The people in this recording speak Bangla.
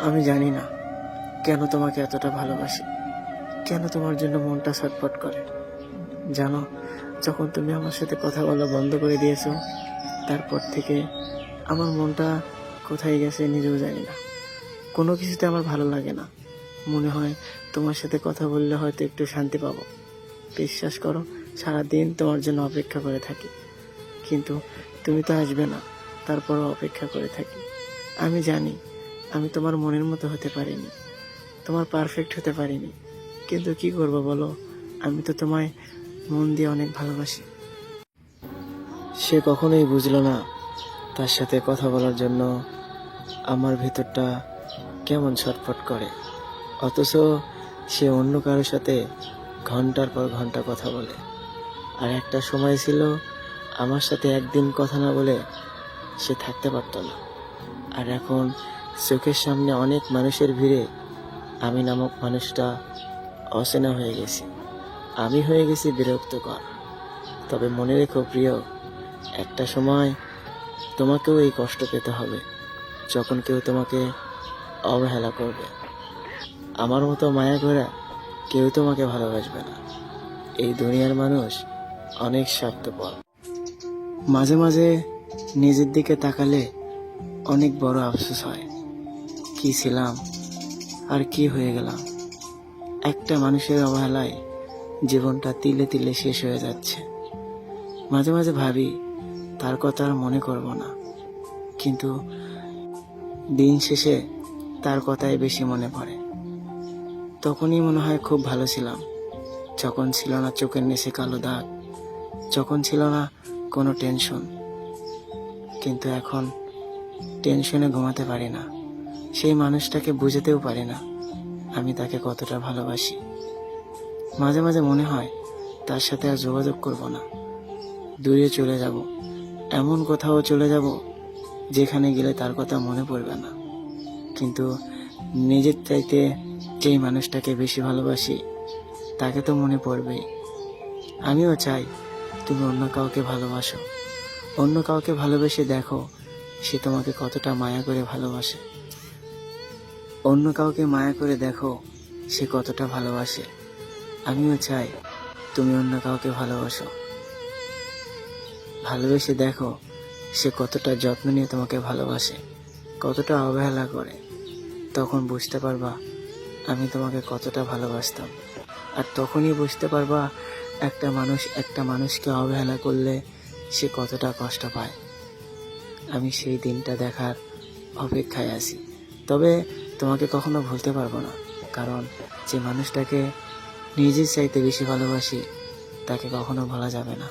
আমি জানি না কেন তোমাকে এতটা ভালোবাসি, কেন তোমার জন্য মনটা ছটফট করে। জানো, যখন তুমি আমার সাথে কথা বলা বন্ধ করে দিয়েছো, তারপর থেকে আমার মনটা কোথায় গেছে নিজেও জানি না। কোনো কিছুতে আমার ভালো লাগে না। মনে হয় তোমার সাথে কথা বললে হয়তো একটু শান্তি পাবো। বিশ্বাস করো, সারাদিন তোমার জন্য অপেক্ষা করে থাকি, কিন্তু তুমি তো আসবে না। তারপরও অপেক্ষা করে থাকি। আমি জানি আমি তোমার মনের মতো হতে পারিনি, তোমার পারফেক্ট হতে পারিনি, কিন্তু কি করবো বলো, আমি তো তোমায় মন দিয়ে অনেক ভালোবাসি। সে কখনোই বুঝলো না তার সাথে কথা বলার জন্য আমার ভেতরটা কেমন ছটফট করে। অথচ সে অন্য কারোর সাথে ঘন্টার পর ঘন্টা কথা বলে। আর একটা সময় ছিল আমার সাথে একদিন কথা না বলে সে থাকতে পারতো না। আর এখন চোখের সামনে অনেক মানুষের ভিড়ে আমি নামক মানুষটা অচেনা হয়ে গেছি। আমি হয়ে গেছি বিরক্তকর। তবে মনে রেখো প্রিয়, একটা সময় তোমাকেও এই কষ্ট পেতে হবে, যখন কেউ তোমাকে অবহেলা করবে। আমার মতো মায়া করে কেউ তোমাকে ভালোবাসবে না। এই দুনিয়ার মানুষ অনেক স্বার্থপর। মাঝে মাঝে নিজের দিকে তাকালে অনেক বড় আফসোস হয়, কি ছিলাম আর কি হয়ে গেলাম। একটা মানুষের অবহেলায় জীবনটা তিলে তিলে শেষ হয়ে যাচ্ছে। মাঝে মাঝে ভাবি তার কথা আর মনে করব না, কিন্তু দিন শেষে তার কথাই বেশি মনে পড়ে। তখনই মনে হয় খুব ভালো ছিলাম, যখন ছিল না চোখের নিচে কালো দাগ, যখন ছিল না কোনো টেনশন। কিন্তু এখন টেনশনে ঘুমাতে পারি না। সেই মানুষটাকে বুঝতেও পারি না আমি তাকে কতটা ভালোবাসি। মাঝে মাঝে মনে হয় তার সাথে আর যোগাযোগ করব না, দূরে চলে যাব, এমন কোথাও চলে যাব যেখানে গেলে তার কথা মনে পড়বে না। কিন্তু নিজের চাইতে যেই মানুষটাকে বেশি ভালোবাসি তাকে তো মনে পড়বেই। আমিও চাই তুমি অন্য কাউকে ভালোবাসো, অন্য কাউকে ভালোবেসে দেখো সে তোমাকে কতটা মায়া করে ভালোবাসে। অন্য কাউকে মায়া করে দেখো সে কতটা ভালোবাসে। আমিও চাই তুমি অন্য কাউকে ভালোবাসো, ভালোবেসে দেখো সে কতটা যত্ন নিয়ে তোমাকে ভালোবাসে, কতটা অবহেলা করে। তখন বুঝতে পারবা আমি তোমাকে কতটা ভালোবাসতাম। আর তখনই বুঝতে পারবা একটা মানুষ একটা মানুষকে অবহেলা করলে সে কতটা কষ্ট পায়। আমি সেই দিনটা দেখার অপেক্ষায় আছি। তবে তোমাকে কখনো ভুলতে পারবো না, কারণ যে মানুষটাকে নিজের চাইতে বেশি ভালোবাসি তাকে কখনো ভোলা যাবে না।